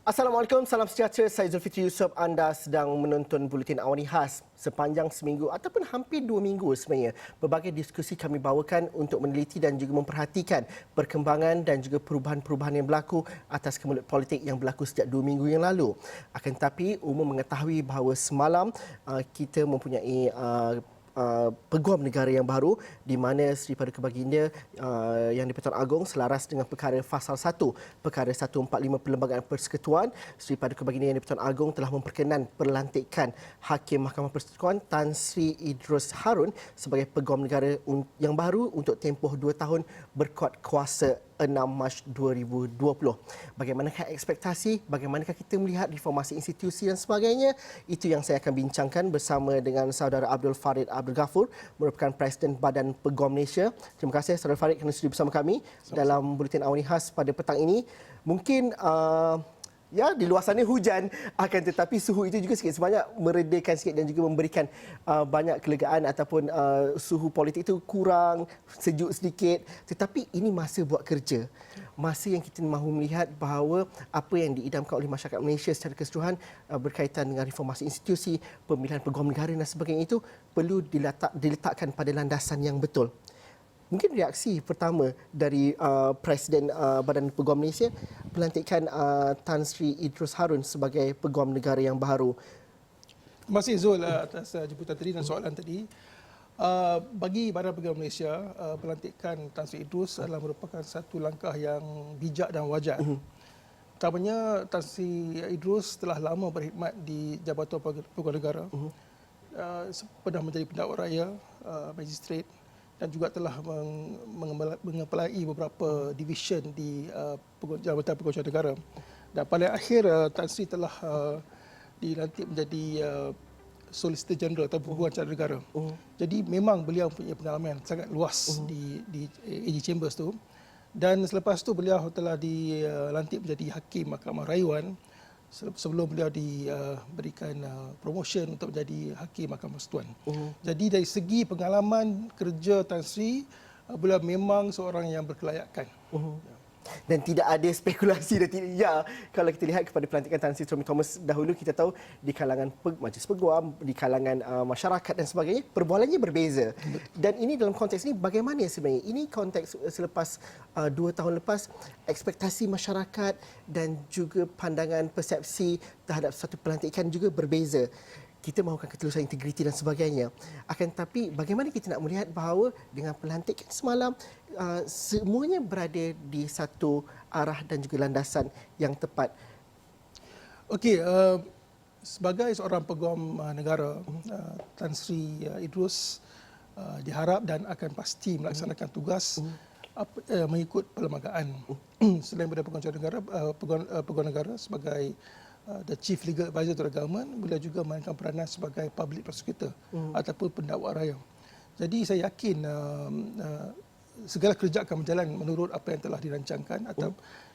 Assalamualaikum, salam sejahtera. Saya Zulfikri Yusof. Anda sedang menonton Buletin Awani Khas. Sepanjang seminggu ataupun hampir 2 minggu sebenarnya, berbagai diskusi kami bawakan untuk meneliti dan juga memperhatikan perkembangan dan juga perubahan-perubahan yang berlaku atas kemelut politik yang berlaku sejak 2 minggu yang lalu. Akan tetapi, umum mengetahui bahawa semalam kita mempunyai peguam negara yang baru di mana Seri Paduka Baginda yang di-Pertuan Agong selaras dengan perkara Fasal 1, perkara 145 Perlembagaan Persekutuan, Seri Paduka Baginda yang di-Pertuan Agong telah memperkenan pelantikan Hakim Mahkamah Persekutuan Tan Sri Idrus Harun sebagai peguam negara yang baru untuk tempoh 2 tahun berkuat kuasa 6 Mac 2020. Bagaimanakah ekspektasi, bagaimanakah kita melihat reformasi institusi dan sebagainya? Itu yang saya akan bincangkan bersama dengan saudara Abdul Farid Abdul Ghafur, merupakan Presiden Badan Peguam Malaysia. Terima kasih saudara Farid kerana sudi bersama kami dalam Buletin Awani Khas pada petang ini. Mungkin di luar sana hujan, akan tetapi suhu itu juga sikit sebanyak meredakan sikit dan juga memberikan banyak kelegaan ataupun suhu politik itu kurang, sejuk sedikit. Tetapi ini masa buat kerja. Masa yang kita mahu melihat bahawa apa yang diidamkan oleh masyarakat Malaysia secara keseluruhan berkaitan dengan reformasi institusi, pemilihan peguam negara dan sebagainya itu perlu diletakkan pada landasan yang betul. Mungkin reaksi pertama dari Presiden Badan Peguam Malaysia, pelantikan Tan Sri Idrus Harun sebagai peguam negara yang baru. Terima kasih Zul atas jemputan tadi dan soalan tadi. Bagi Badan Peguam Malaysia, pelantikan Tan Sri Idrus adalah merupakan satu langkah yang bijak dan wajar. Utamanya Tan Sri Idrus telah lama berkhidmat di Jabatan Peguam Negara. Pernah menjadi pendakwa raya, magistrat, dan juga telah mengepelai beberapa division di Jabatan Peguam Negara. Dan pada akhir Tan Sri telah dilantik menjadi Solicitor General atau Pengacara Negara. Jadi memang beliau punya pengalaman sangat luas di AG Chambers tu. Dan selepas tu beliau telah dilantik menjadi Hakim Mahkamah Rayuan sebelum beliau diberikan promotion untuk menjadi Hakim Mahkamah Persekutuan. Jadi dari segi pengalaman kerja Tan Sri, beliau memang seorang yang berkelayakan. Dan tidak ada spekulasi dan tidak, kalau kita lihat kepada pelantikan Tan Sri Tommy Thomas dahulu, kita tahu di kalangan majlis peguam, di kalangan masyarakat dan sebagainya, perbualannya berbeza. Dan ini dalam konteks ini bagaimana sebenarnya? Ini konteks selepas 2 tahun lepas, ekspektasi masyarakat dan juga pandangan persepsi terhadap satu pelantikan juga berbeza. Kita mahukan ketulusan, integriti dan sebagainya. Akan tetapi bagaimana kita nak melihat bahawa dengan pelantikan semalam semuanya berada di satu arah dan juga landasan yang tepat. Okey, sebagai seorang peguam negara, Tan Sri Idrus diharap dan akan pasti melaksanakan tugas mengikut perlembagaan. Selain daripada peguam negara sebagai the Chief Legal Advisor to the Government, beliau juga memainkan peranan sebagai Public Prosecutor ataupun pendakwa raya. Jadi saya yakin segala kerja akan berjalan menurut apa yang telah dirancangkan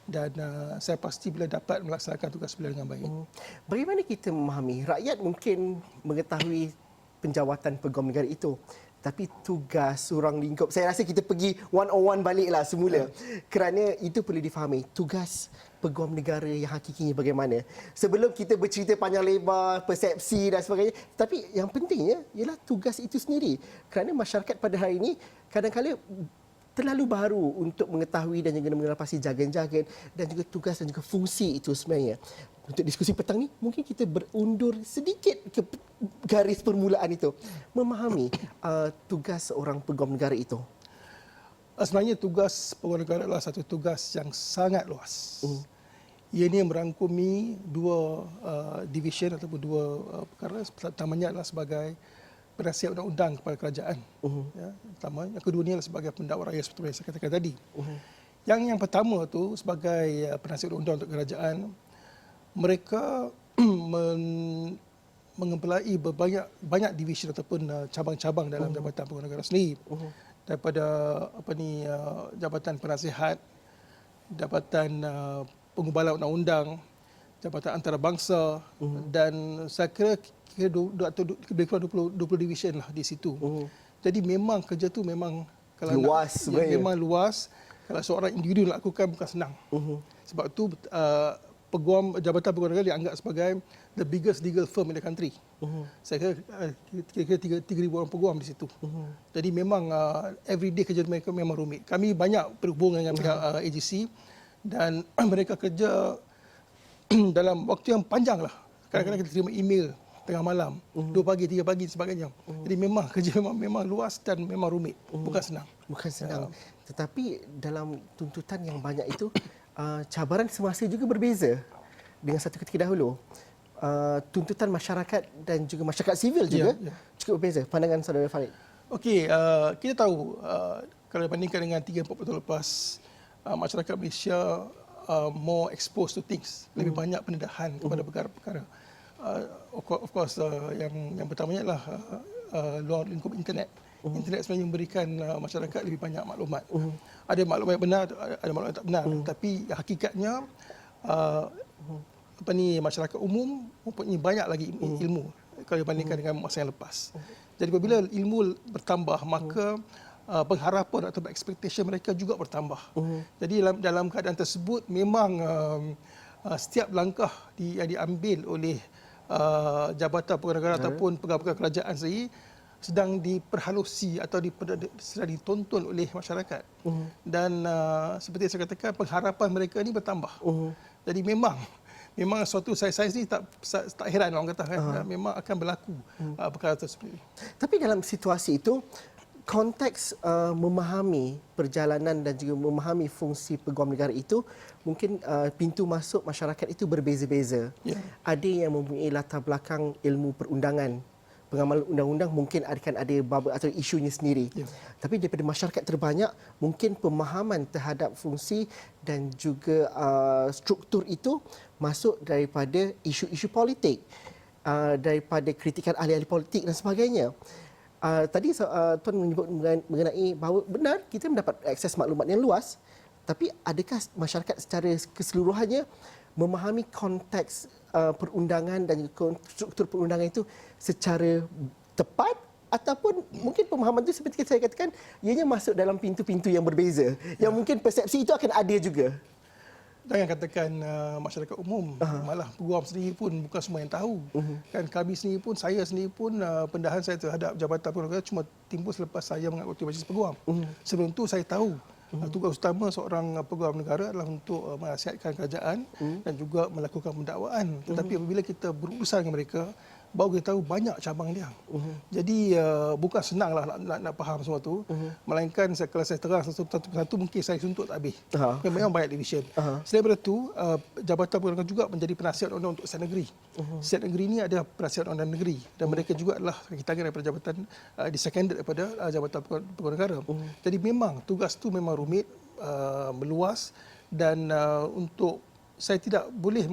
dan saya pasti beliau dapat melaksanakan tugas beliau dengan baik. Bagaimana kita memahami? Rakyat mungkin mengetahui penjawatan peguam negara itu, tapi tugas ruang lingkup, saya rasa kita pergi 101 baliklah semula. Kerana itu perlu difahami, tugas peguam negara yang hakikinya bagaimana. Sebelum kita bercerita panjang lebar, persepsi dan sebagainya, tapi yang pentingnya ialah tugas itu sendiri. Kerana masyarakat pada hari ini kadang-kadang terlalu baru untuk mengetahui dan juga mengelapasi jargon-jargon dan juga tugas dan juga fungsi itu sebenarnya. Untuk diskusi petang ni, mungkin kita berundur sedikit ke garis permulaan itu. Memahami tugas seorang peguam negara itu. Sebenarnya tugas peguam negara adalah satu tugas yang sangat luas. Ianya merangkumi dua division ataupun dua perkara. Pertamanya adalah sebagai penasihat undang-undang kepada kerajaan. Pertama, yang kedua ni adalah sebagai pendakwa raya seperti yang saya katakan tadi. Yang pertama tu sebagai penasihat undang-undang untuk kerajaan, mereka mengempelai banyak division ataupun cabang-cabang dalam Jabatan Peguam Negara sendiri. Daripada Jabatan Penasihat, Jabatan Pengubalan Undang-Undang, Jabatan Antarabangsa, dan saya kira lebih kurang 20 division lah di situ. Jadi memang kerja tu memang luas sebenarnya. Memang luas. Kalau seorang individu nak lakukan bukan senang. Sebab tu peguam Jabatan Peguam Negara dianggap sebagai the biggest legal firm in the country. Saya kira 3,000 orang peguam di situ. Jadi memang everyday kerja mereka memang rumit. Kami banyak berhubung dengan pihak AGC dan mereka kerja dalam waktu yang panjang lah. Kadang-kadang kita terima email tengah malam, 2 pagi, 3 pagi dan sebagainya. Jadi memang kerja memang luas dan memang rumit. Bukan senang. Bukan senang. Tetapi dalam tuntutan yang banyak itu, cabaran semasa juga berbeza dengan satu ketika dahulu. Tuntutan masyarakat dan juga masyarakat sivil juga cukup berbeza. Pandangan saudara Farid. Okey, kita tahu kalau dibandingkan dengan 3-4 tahun lepas, masyarakat Malaysia more exposed to things, lebih banyak pendedahan kepada perkara-perkara. Of course, yang pertamanya adalah luar lingkup internet. Internet sebenarnya memberikan masyarakat lebih banyak maklumat. Ada maklumat yang benar, ada maklumat yang tak benar. Tapi hakikatnya masyarakat umum mempunyai banyak lagi ilmu kalau dibandingkan dengan masa yang lepas. Jadi apabila ilmu bertambah, maka pengharapan atau expectation mereka juga bertambah. Jadi dalam keadaan tersebut memang setiap langkah yang diambil oleh Jabatan Peguam Negara ataupun pegawai-pegawai kerajaan sendiri sedang diperhalusi atau sedang ditonton oleh masyarakat. Dan seperti yang saya katakan, pengharapan mereka ini bertambah. Jadi memang suatu saya ni tak heran orang kata kan, memang akan berlaku perkara tersebut. Tapi dalam situasi itu, konteks memahami perjalanan dan juga memahami fungsi peguam negara itu, mungkin pintu masuk masyarakat itu berbeza-beza. Ada yang mempunyai latar belakang ilmu perundangan, pengamal undang-undang, mungkin akan ada bab atau isunya sendiri. Tapi daripada masyarakat terbanyak, mungkin pemahaman terhadap fungsi dan juga struktur itu masuk daripada isu-isu politik, daripada kritikan ahli-ahli politik dan sebagainya. Tadi Tuan menyebut mengenai bahawa benar kita mendapat akses maklumat yang luas, tapi adakah masyarakat secara keseluruhannya memahami konteks perundangan dan struktur perundangan itu secara tepat, ataupun mungkin pemahaman itu seperti saya katakan, ianya masuk dalam pintu-pintu yang berbeza, yang mungkin persepsi itu akan ada juga. Jangan katakan masyarakat umum, malah peguam sendiri pun bukan semua yang tahu. Kan kami sendiri pun, saya sendiri pun, pendedahan saya terhadap Jabatan Peguam Negara cuma timbul selepas saya mengikuti majlis peguam. Sebelum itu saya tahu tugas utama seorang peguam negara adalah untuk menasihatkan kerajaan dan juga melakukan pendakwaan. Tetapi apabila kita berurusan dengan mereka, baru kita tahu banyak cabang dia. Jadi bukan senanglah nak faham semua tu. Melainkan kalau saya terang satu persatu mungkin saya suntuk tak habis. Memang banyak division. Selain daripada itu, Jabatan Peguam Negara juga menjadi penasihat undang untuk setiap negeri. Setiap negeri ini ada penasihat undang negeri dan mereka juga adalah kita daripada jabatan diseconded daripada Jabatan Peguam Negara. Jadi memang tugas tu memang rumit, meluas dan untuk saya tidak boleh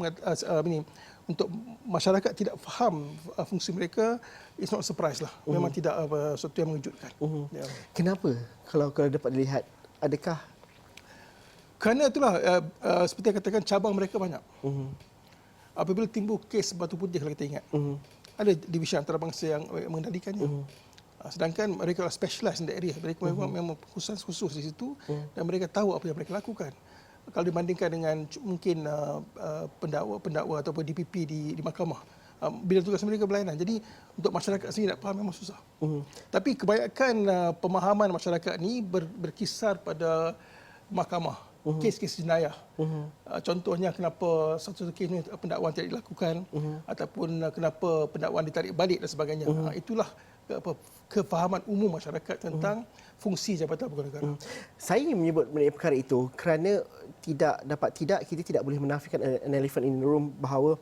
untuk masyarakat tidak faham fungsi mereka, it's not a surprise lah. Memang tidak sesuatu yang mengejutkan. Kenapa? Kalau dapat dilihat, adakah? Kerana itulah, seperti yang katakan, cabang mereka banyak. Apabila timbul kes Batu Putih, kalau kita ingat, ada divisi antarabangsa yang mengendalikannya. Sedangkan mereka specialise in the area. Mereka memang khusus di situ dan mereka tahu apa yang mereka lakukan. Kalau dibandingkan dengan mungkin pendakwa ataupun DPP di mahkamah, bila tugas mereka berlainan. Jadi untuk masyarakat sendiri nak faham memang susah. Tapi kebanyakan pemahaman masyarakat ni berkisar pada mahkamah, kes-kes jenayah. Contohnya kenapa satu kes ni pendakwaan tidak dilakukan, ataupun kenapa pendakwaan ditarik balik dan sebagainya. Itulah kefahaman umum masyarakat tentang fungsi Jabatan Peguam Negara. Saya ingin menyebut mengenai perkara itu kerana kita tidak boleh menafikan an elephant in the room bahawa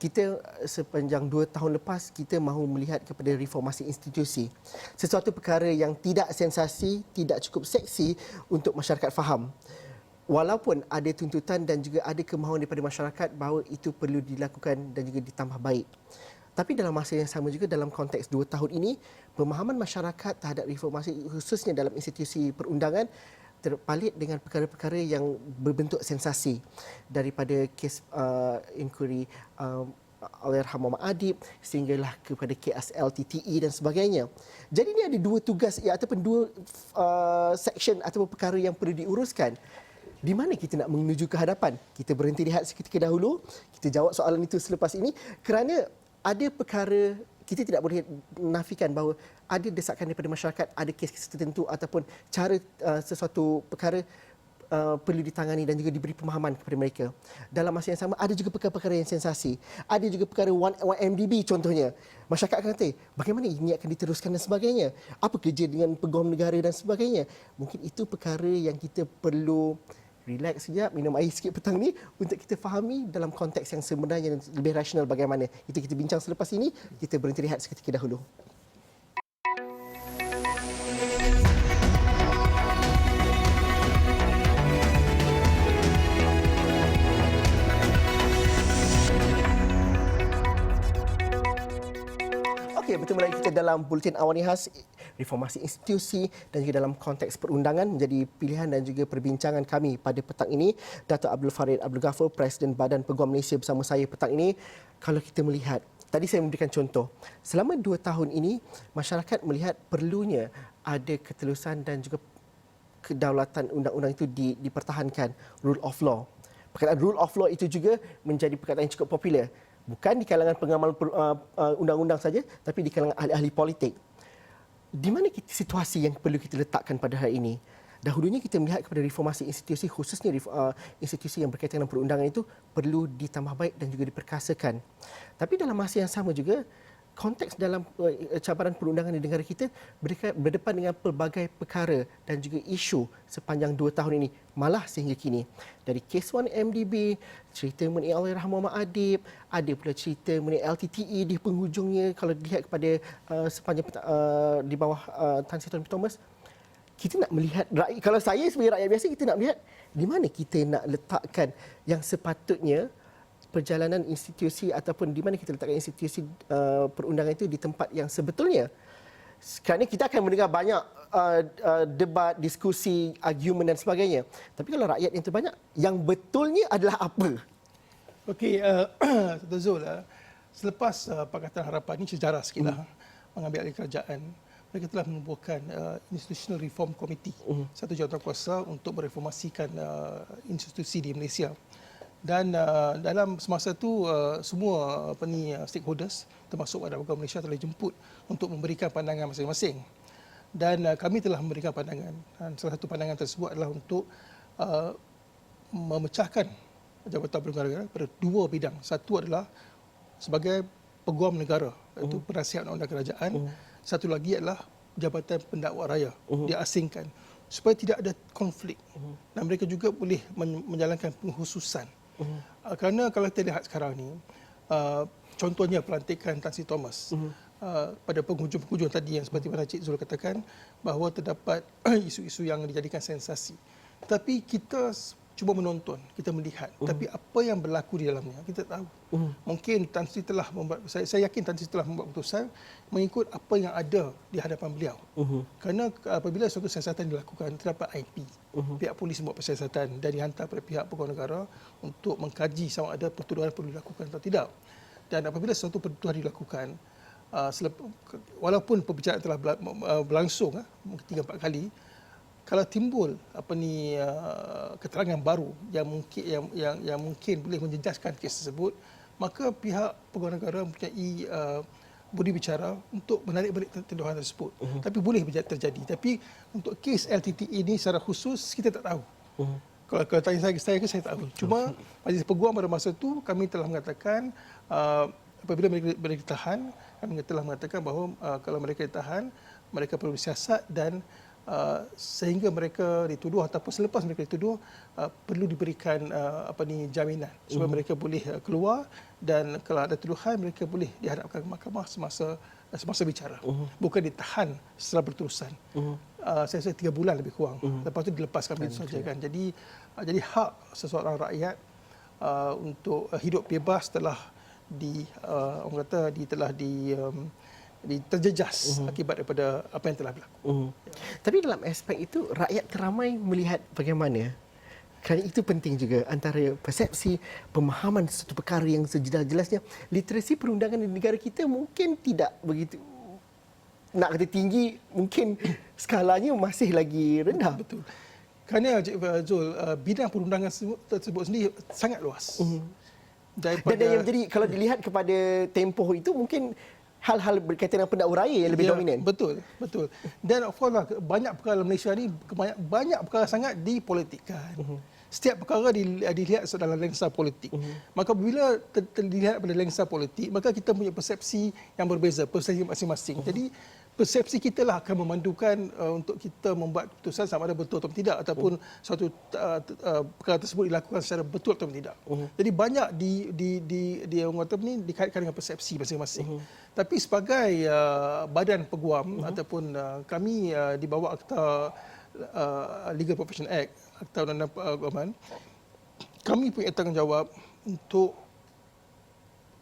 kita sepanjang 2 tahun lepas kita mahu melihat kepada reformasi institusi. Sesuatu perkara yang tidak sensasi, tidak cukup seksi untuk masyarakat faham. Walaupun ada tuntutan dan juga ada kemahuan daripada masyarakat bahawa itu perlu dilakukan dan juga ditambah baik. Tapi dalam masa yang sama juga dalam konteks 2 tahun ini, pemahaman masyarakat terhadap reformasi khususnya dalam institusi perundangan terpalit dengan perkara-perkara yang berbentuk sensasi daripada kes inquiry Allahyarham Muhammad Adib sehinggalah kepada KS LTTE dan sebagainya. Jadi ini ada 2 tugas ataupun 2 section ataupun perkara yang perlu diuruskan. di mana kita nak menuju ke hadapan? Kita berhenti lihat seketika dahulu, kita jawab soalan itu selepas ini, kerana ada perkara kita tidak boleh menafikan bahawa ada desakan daripada masyarakat, ada kes-kes tertentu ataupun cara sesuatu perkara perlu ditangani dan juga diberi pemahaman kepada mereka. Dalam masa yang sama, ada juga perkara-perkara yang sensasi. Ada juga perkara 1MDB contohnya. Masyarakat akan kata, bagaimana ini akan diteruskan dan sebagainya. Apa kerja dengan peguam negara dan sebagainya. Mungkin itu perkara yang kita perlu relax sekejap, minum air sikit petang ni untuk kita fahami dalam konteks yang sebenarnya dan lebih rasional bagaimana. Itu kita bincang selepas ini, kita berhenti lihat seketika dahulu. Okey, bertemu lagi kita dalam Buletin Awani Khas Reformasi Institusi dan juga dalam konteks perundangan menjadi pilihan dan juga perbincangan kami pada petang ini. Dato' Abdul Farid Abdul Ghafur, Presiden Badan Peguam Malaysia bersama saya petang ini. Kalau kita melihat, tadi saya memberikan contoh, selama 2 tahun ini masyarakat melihat perlunya ada ketelusan dan juga kedaulatan undang-undang itu dipertahankan, rule of law. Perkataan rule of law itu juga menjadi perkataan yang cukup popular. Bukan di kalangan pengamal undang-undang saja, tapi di kalangan ahli-ahli politik. Di mana situasi yang perlu kita letakkan pada hari ini? Dahulunya kita melihat kepada reformasi institusi, khususnya institusi yang berkaitan dengan perundangan itu perlu ditambah baik dan juga diperkasakan. Tapi dalam masa yang sama juga, konteks dalam cabaran perundangan di negara kita berdepan dengan pelbagai perkara dan juga isu sepanjang 2 tahun ini, malah sehingga kini. Dari kes 1MDB, cerita mengenai Allahyarham Muhammad Adib, ada pula cerita mengenai LTTE di penghujungnya. Kalau dilihat kepada sepanjang di bawah Tan Sri Thomas, kita nak melihat, kalau saya sebagai rakyat biasa, kita nak melihat di mana kita nak letakkan yang sepatutnya perjalanan institusi ataupun di mana kita letakkan institusi perundangan itu di tempat yang sebetulnya. Kerana kita akan mendengar banyak debat, diskusi, argumen dan sebagainya. Tapi kalau rakyat yang terbanyak, yang betulnya adalah apa? Okey, Dr. Zul, selepas Pakatan Harapan ini sejarah sikitlah mengambil alih kerajaan, mereka telah menubuhkan Institutional Reform Committee, satu jawatankuasa untuk mereformasikan institusi di Malaysia. Dan dalam semasa itu semua stakeholders termasuk Badan Peguam Malaysia telah dijemput untuk memberikan pandangan masing-masing. Dan kami telah memberikan pandangan. Dan salah satu pandangan tersebut adalah untuk memecahkan Jabatan Peguam Negara pada 2 bidang. Satu adalah sebagai Peguam Negara, iaitu penasihat undang-undang kerajaan. Satu lagi adalah Jabatan Pendakwa Raya, diasingkan supaya tidak ada konflik. Dan mereka juga boleh menjalankan pengkhususan. Kerana kalau kita lihat sekarang ni, contohnya pelantikan Tan Sri Thomas, pada penghujung-penghujung tadi yang seperti mana Cik Zul katakan, bahawa terdapat isu-isu yang dijadikan sensasi. Tetapi kita cuba menonton, kita melihat. Tapi apa yang berlaku di dalamnya, kita tahu. Mungkin Tan Sri telah membuat, saya yakin Tan Sri telah membuat keputusan mengikut apa yang ada di hadapan beliau. Kerana apabila suatu siasatan dilakukan, terdapat IP. Pihak polis membuat siasatan dan dihantar kepada pihak peguam negara untuk mengkaji sama ada pertuduhan perlu dilakukan atau tidak. Dan apabila suatu pertuduhan dilakukan, walaupun pembicaraan telah berlangsung 3-4 kali, kalau timbul keterangan baru yang mungkin boleh menjejaskan kes tersebut, maka pihak peguam negara mempunyai budi bicara untuk menarik balik tuduhan tersebut. Tapi boleh terjadi. Tapi untuk kes LTTE ini secara khusus kita tak tahu. Kalau tanya saya tahu. Cuma Majlis Peguam pada masa itu kami telah mengatakan apabila mereka ditahan, kami telah mengatakan bahawa kalau mereka ditahan, mereka perlu disiasat dan sehingga mereka dituduh ataupun selepas mereka dituduh perlu diberikan jaminan supaya mereka boleh keluar, dan kalau ada tuduhan mereka boleh dihadapkan ke mahkamah semasa bicara, bukan ditahan secara berterusan. Saya rasa 3 bulan lebih kurang, lepas itu dilepaskan begitu saja kan. Jadi hak seseorang rakyat untuk hidup bebas telah terjejas akibat daripada apa yang telah berlaku. Tapi dalam aspek itu, rakyat ramai melihat bagaimana. Kerana itu penting juga antara persepsi, pemahaman sesuatu perkara yang sejelas-jelasnya. Literasi perundangan di negara kita mungkin tidak begitu, nak kata tinggi, mungkin skalanya masih lagi rendah. Betul. Kerana Cik Zul, bidang perundangan tersebut sendiri sangat luas. Dan yang menjadi, kalau dilihat kepada tempoh itu, mungkin hal-hal berkaitan dengan pendakwa raya yang lebih dominan. Betul. Dan of course lah, banyak perkara dalam Malaysia ni, banyak perkara sangat dipolitikkan. Setiap perkara dilihat dalam lensa politik. Maka bila dilihat pada lensa politik, maka kita punya persepsi yang berbeza, persepsi masing-masing. Jadi persepsi kita lah akan memandukan untuk kita membuat keputusan sama ada betul atau tidak, ataupun suatu perkara tersebut dilakukan secara betul atau tidak. Jadi banyak orang kata ni dikaitkan dengan persepsi masing-masing. Tapi sebagai badan peguam ataupun kami di bawah Akta Legal Profession Act, Akta Undang-Undang Peguaman, kami punya tanggungjawab untuk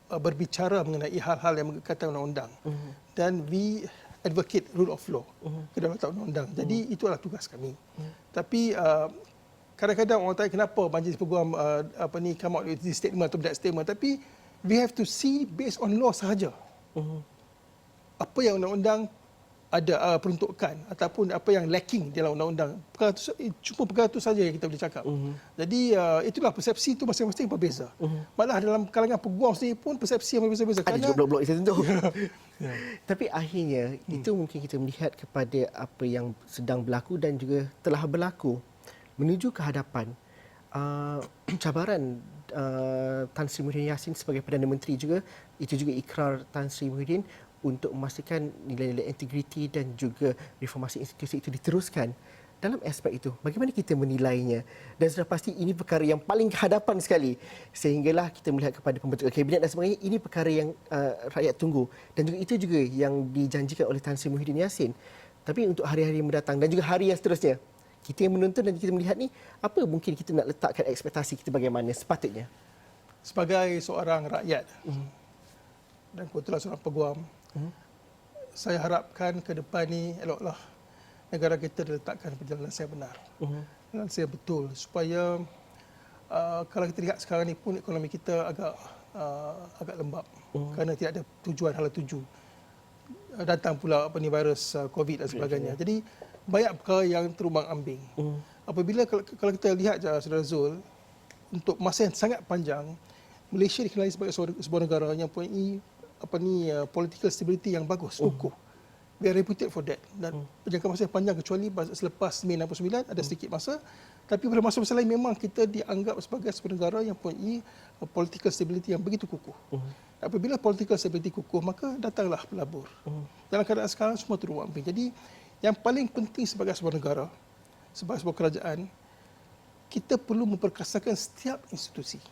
berbicara mengenai hal-hal yang berkaitan undang-undang. Dan we advocate rule of law, kedaulatan undang-undang. Jadi itulah tugas kami. Tapi kadang-kadang orang tanya kenapa Majlis Peguam come out with this statement atau that statement, tapi we have to see based on law sahaja. Apa yang undang-undang ada peruntukan ataupun apa yang lacking dalam undang-undang. Cuma perkara itu saja yang kita boleh cakap. Jadi itulah persepsi itu masing-masing berbeza. Malah dalam kalangan peguam sendiri pun persepsi yang berbeza-beza. Ada juga blok-blok tertentu. Tapi akhirnya itu mungkin kita melihat kepada apa yang sedang berlaku dan juga telah berlaku menuju ke hadapan cabaran Tan Sri Muhyiddin Yassin sebagai Perdana Menteri juga, itu juga ikrar Tan Sri Muhyiddin untuk memastikan nilai-nilai integriti dan juga reformasi institusi itu diteruskan. Dalam aspek itu, bagaimana kita menilainya? Dan sudah pasti ini perkara yang paling kehadapan sekali. Sehinggalah kita melihat kepada pembentukan kabinet dan sebagainya, ini perkara yang rakyat tunggu. Dan juga itu juga yang dijanjikan oleh Tan Sri Muhyiddin Yassin. Tapi untuk hari-hari mendatang dan juga hari yang seterusnya, kita yang menonton dan kita melihat ni, apa mungkin kita nak letakkan ekspektasi kita bagaimana sepatutnya? Sebagai seorang rakyat dan kebetulan seorang peguam, saya harapkan ke depan ni eloklah negara kita diletakkan perjalanan yang benar, perjalanan yang betul, supaya kalau kita lihat sekarang ni pun ekonomi kita agak lembab kerana tidak ada tujuan hala tuju. Datang pula virus COVID dan sebagainya. Jadi banyak perkara yang terumbang-ambing. Apabila kalau kita lihat Saudara Zul, untuk masa yang sangat panjang, Malaysia dikenali sebagai sebuah negara yang mempunyai political stability yang bagus, kukuh. We are reputed for that. Dan jangka masa yang panjang, kecuali selepas Mei 69 ada sedikit masa, tapi pada masa-masa lain memang kita dianggap sebagai sebuah negara yang mempunyai political stability yang begitu kukuh. Apabila political stability kukuh, maka datanglah pelabur. Dalam keadaan sekarang semua terumbang-ambing. Jadi yang paling penting sebagai sebuah negara, sebagai sebuah kerajaan, kita perlu memperkasakan setiap institusi.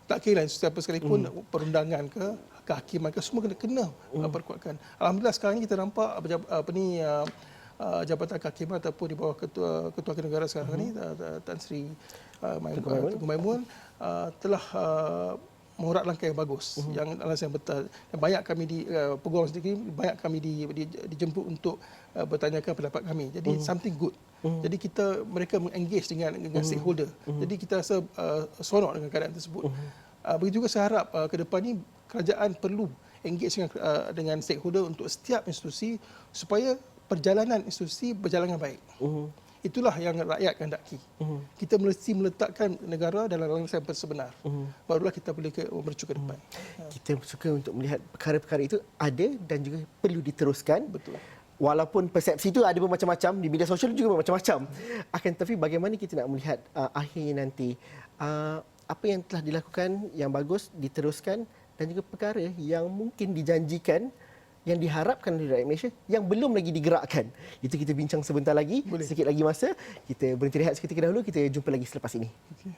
Tak kira institusi apa sekalipun, perundangan ke, kehakiman ke, semua kena perkuatkan. Alhamdulillah sekarang ni kita nampak Jabatan Kehakiman ataupun di bawah Ketua Negara sekarang ni, Tan Sri Tengku Maimun, telah mengurat langkah yang bagus, yang alasan yang betul. Dan banyak kami di peguam sendiri, banyak kami dijemput untuk bertanyakan pendapat kami. Jadi something good. Jadi mereka mengengage dengan stakeholder. Jadi kita rasa seronok dengan keadaan tersebut. Begitu juga saya harap ke depan ni kerajaan perlu engage dengan stakeholder untuk setiap institusi supaya perjalanan institusi berjalan dengan baik. Itulah yang rakyat kehendaki. Kita mesti meletakkan negara dalam langkah yang sebenar. Barulah kita boleh mercu ke depan. Kita suka untuk melihat perkara-perkara itu ada dan juga perlu diteruskan. Betul. Walaupun persepsi itu ada bermacam-macam, di media sosial juga bermacam-macam. Akan tetapi bagaimana kita nak melihat akhirnya nanti apa yang telah dilakukan yang bagus diteruskan dan juga perkara yang mungkin dijanjikan yang diharapkan oleh rakyat Malaysia yang belum lagi digerakkan. Itu kita bincang sebentar lagi. Boleh. Sikit lagi masa. Kita berhenti rehat seketika dahulu. Kita jumpa lagi selepas ini. Okay.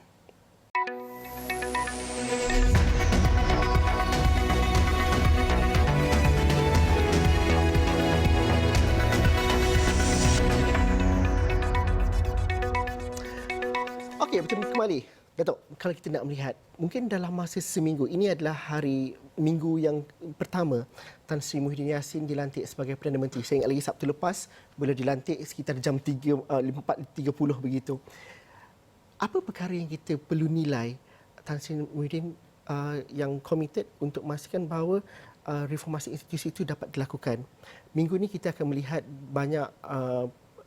Okey, bertemu kembali. Datuk, kalau kita nak melihat, mungkin dalam masa seminggu, ini adalah hari minggu yang pertama Tan Sri Muhyiddin Yassin dilantik sebagai Perdana Menteri. Saya ingat lagi Sabtu lepas, beliau dilantik sekitar jam 4.30 begitu. Apa perkara yang kita perlu nilai Tan Sri Muhyiddin yang komited untuk memastikan bahawa reformasi institusi itu dapat dilakukan? Minggu ini kita akan melihat banyak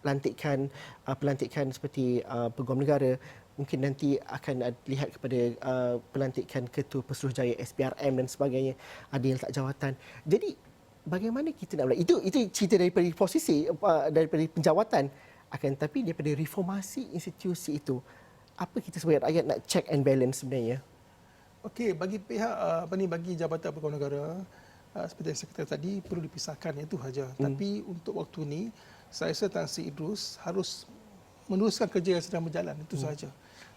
pelantikan seperti Peguam Negara, mungkin nanti akan lihat kepada pelantikan Ketua Pesuruhjaya SPRM dan sebagainya, ada yang letak jawatan. Jadi bagaimana kita nak melihat itu cerita daripada posisi daripada penjawatan, akan tapi daripada reformasi institusi itu, apa kita sebagai rakyat nak check and balance sebenarnya? Okey, bagi pihak bagi Jabatan Peguam Negara, seperti yang saya katakan tadi, perlu dipisahkan, itu saja. Tapi untuk waktu ini, saya rasa Tan Sri Idrus harus meneruskan kerja yang sedang berjalan, itu sahaja.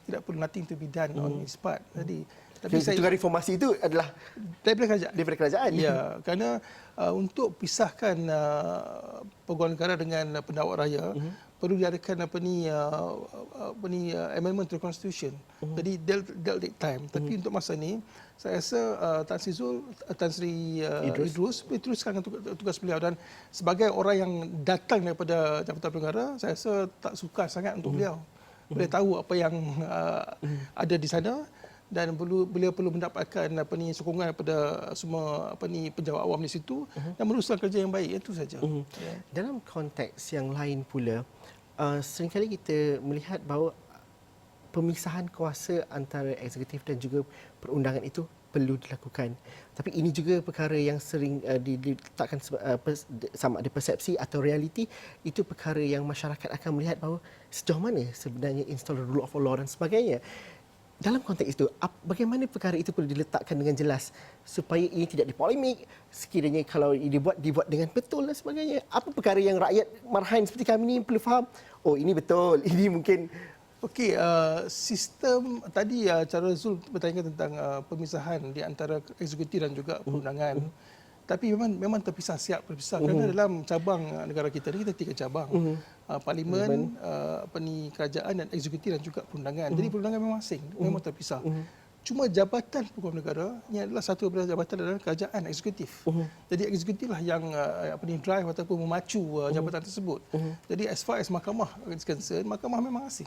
Tidak perlu nothing to be done on his part. Jadi Reformasi itu adalah daripada kerajaan. Ya, kerana untuk pisahkan Peguam Negara dengan pendakwa raya, perlu diadakan amendment to the constitution. Jadi they'll take time. Tapi untuk masa ini, saya rasa Tan Sri Idrus boleh teruskan tugas beliau, dan sebagai orang yang datang daripada Jabatan Negara, saya rasa tak sukar sangat untuk beliau. Boleh tahu apa yang ada di sana, dan beliau perlu mendapatkan sokongan daripada semua pejabat awam di situ dan meneruskan kerja yang baik, itu saja. Ya. Dalam konteks yang lain pula, seringkali kita melihat bahawa pemisahan kuasa antara eksekutif dan juga perundangan itu perlu dilakukan. Tapi ini juga perkara yang sering diletakkan sama ada persepsi atau realiti, itu perkara yang masyarakat akan melihat bahawa sejauh mana sebenarnya install rule of law dan sebagainya. Dalam konteks itu, bagaimana perkara itu perlu diletakkan dengan jelas supaya ini tidak dipolemik, sekiranya kalau dibuat dengan betul dan sebagainya. Apa perkara yang rakyat marhain seperti kami ini perlu faham, oh ini betul, ini mungkin. Okey, sistem tadi cara Zul bertanya tentang pemisahan di antara eksekutif dan juga perundangan. Tapi memang terpisah, siap terpisah. Kerana dalam cabang negara kita ni, kita 3 cabang. Parlimen, kerajaan dan eksekutif dan juga perundangan. Jadi perundangan memang asing, memang terpisah. Cuma Jabatan Peguam Negara ini adalah satu daripada jabatan dalam kerajaan eksekutif. Jadi eksekutiflah yang drive ataupun memacu jabatan tersebut. Jadi as far as mahkamah is concerned, mahkamah memang asing.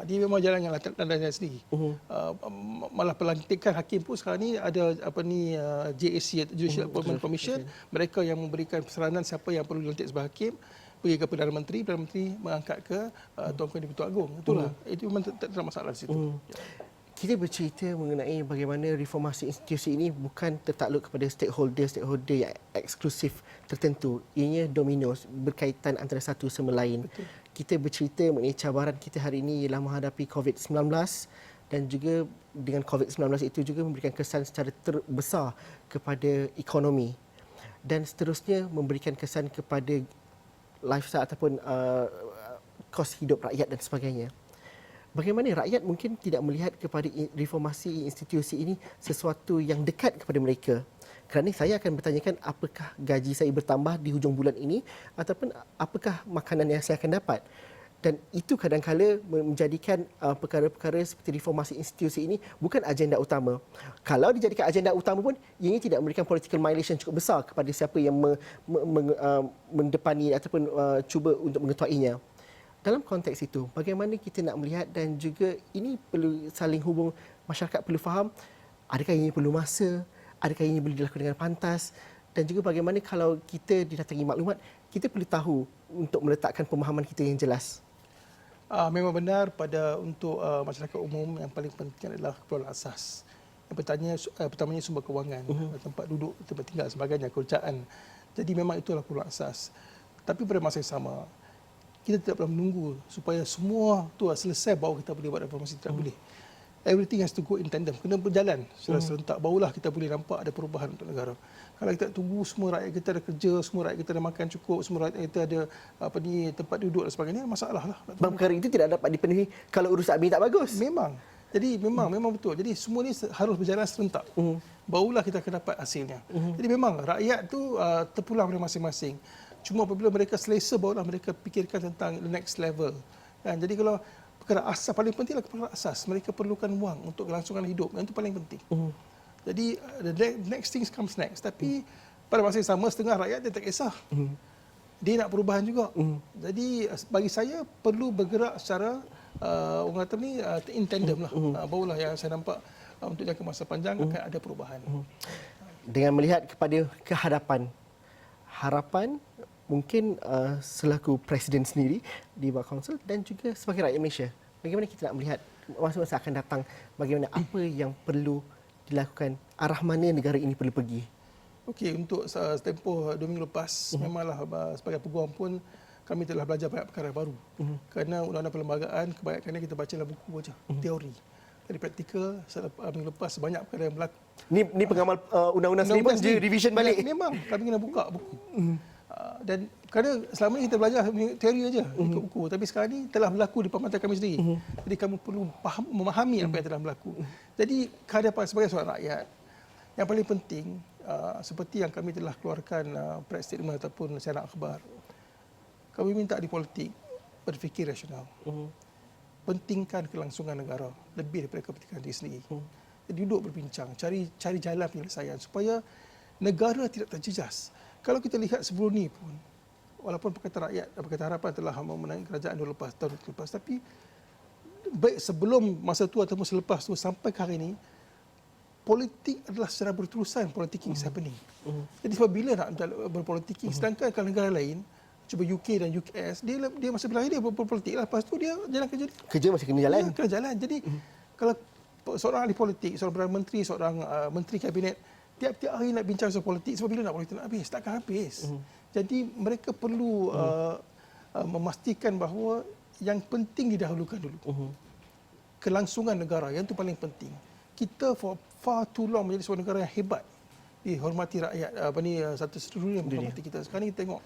Dia memang jalan yang landasnya sendiri. Malah pelantikan hakim pun sekarang ni ada JAC, Judicial Appointment Commission, mereka yang memberikan peranan siapa yang perlu dilantik sebagai hakim, pergi ke Perdana Menteri mengangkat ke Tuan Tuan Di-Pertuan Agong. Itulah, itu memang tak ada masalah di situ. Kita bercerita mengenai bagaimana reformasi institusi ini bukan tertakluk kepada stakeholder yang eksklusif tertentu. Ianya domino, berkaitan antara satu sama lain. Betul. Kita bercerita mengenai cabaran kita hari ini ialah menghadapi COVID-19, dan juga dengan COVID-19 itu juga memberikan kesan secara terbesar kepada ekonomi, dan seterusnya memberikan kesan kepada lifestyle ataupun kos hidup rakyat dan sebagainya. Bagaimana rakyat mungkin tidak melihat kepada reformasi institusi ini sesuatu yang dekat kepada mereka. Kerana saya akan bertanyakan apakah gaji saya bertambah di hujung bulan ini ataupun apakah makanan yang saya akan dapat. Dan itu kadang-kala menjadikan perkara-perkara seperti reformasi institusi ini bukan agenda utama. Kalau dijadikan agenda utama pun, ianya tidak memberikan political mileage yang cukup besar kepada siapa yang mendepani ataupun cuba untuk mengetuainya. Dalam konteks itu, bagaimana kita nak melihat, dan juga ini perlu saling hubung, masyarakat perlu faham adakah ini perlu masa, adakah ini boleh dilakukan dengan pantas, dan juga bagaimana kalau kita didatangi maklumat, kita perlu tahu untuk meletakkan pemahaman kita yang jelas. Memang benar untuk masyarakat umum yang paling penting adalah keperluan asas. Yang pertamanya sumber kewangan, tempat duduk, tempat tinggal, sebagainya, kerjaan. Jadi memang itulah keperluan asas. Tapi pada masa yang sama, kita tidak perlu menunggu supaya semua tu selesai baru kita boleh buat reformasi. Tidak boleh. Everything has to go in tandem. Kena berjalan secara serentak. Barulah kita boleh nampak ada perubahan untuk negara. Kalau kita tunggu semua rakyat kita ada kerja, semua rakyat kita ada makan cukup, semua rakyat kita ada tempat duduk dan sebagainya, masalah lah. Perkara itu tidak dapat dipenuhi kalau urusan admin tak bagus. Memang. Jadi memang betul. Jadi semua ni harus berjalan serentak. Barulah kita akan dapat hasilnya. Jadi memang rakyat tu terpulang dari masing-masing. Cuma apabila mereka selesa, barulah mereka fikirkan tentang the next level. Jadi kalau perkara asas, paling penting adalah perkara asas. Mereka perlukan wang untuk kelangsungan hidup. Yang itu paling penting. Jadi the next things comes next. Tapi pada masa yang sama, setengah rakyat dia tak kisah. Dia nak perubahan juga. Jadi bagi saya perlu bergerak secara orang kata ni in tandem lah. Barulah yang saya nampak untuk jangka masa panjang akan ada perubahan. Dengan melihat kepada kehadapan, harapan mungkin selaku Presiden sendiri di bawah Kaunsil dan juga sebagai rakyat Malaysia, bagaimana kita nak melihat masa-masa akan datang, bagaimana apa yang perlu dilakukan, arah mana negara ini perlu pergi? Okey, untuk tempoh 2 minggu lepas, memanglah sebagai peguam pun kami telah belajar banyak perkara baru. Kerana undang-undang perlembagaan, kebanyakannya kita baca dalam buku saja, teori. Jadi praktikal, minggu lepas banyak perkara yang berlaku. Ni pengamal undang-undang sendiri pun revision balik. Memang kami kena buka buku. Dan kerana selama ini kita belajar teori saja ikut buku, tapi sekarang ni telah berlaku di pemantauan kami sendiri. Jadi kami perlu memahami apa yang telah berlaku. Jadi kehadapan sebagai seorang rakyat, yang paling penting seperti yang kami telah keluarkan press statement ataupun siaran akhbar, kami minta di politik berfikir rasional. Pentingkan kelangsungan negara lebih daripada kepentingan diri sendiri. Jadi duduk berbincang, cari jalan penyelesaian supaya negara tidak terjejas. Kalau kita lihat sebelum ni pun, walaupun Pakatan Rakyat dan Pakatan Harapan telah memenangi kerajaan tahun lepas, tapi baik sebelum masa tu ataupun selepas tu sampai ke hari ini, politik adalah secara berterusan politik is happening. Jadi sebab bila nak berpolitik, sedangkan kalau negara lain, cuba UK dan US, dia masa belajar dia berpolitik lah, lepas tu dia jalan kerja dia. Kerja masih kena jalan. Ya, kena jalan. Jadi kalau seorang ahli politik, seorang Perdana Menteri, seorang menteri kabinet, tiap-tiap hari nak bincang soal politik, sebab bila nak politik nak habis? Takkan habis. Jadi mereka perlu memastikan bahawa yang penting didahulukan dulu. Kelangsungan negara, yang itu paling penting. Kita for far too long menjadi sebuah negara yang hebat, dihormati rakyat, satu seluruh dunia menghormati kita. Sekarang ni kita tengok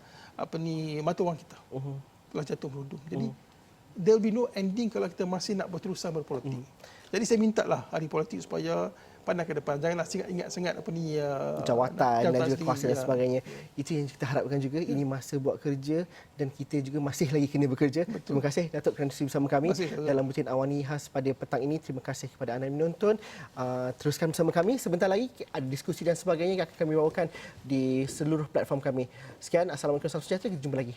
mata wang kita telah jatuh merudum. Jadi there will be no ending kalau kita masih nak berterusan berpolitik. Jadi saya mintalah ahli politik supaya pandang ke depan, janganlah ingat sangat jawatan dan juga sendiri, kuasa dan sebagainya. Itu yang kita harapkan juga. Ini masa buat kerja dan kita juga masih lagi kena bekerja. Betul. Terima kasih Datuk kerana sudi bersama kami dalam Bulletin Awani Khas pada petang ini. Terima kasih kepada anda yang menonton. Teruskan bersama kami. Sebentar lagi ada diskusi dan sebagainya yang akan kami bawakan di seluruh platform kami. Sekian, Assalamualaikum warahmatullahi wabarakatuh. Kita jumpa lagi.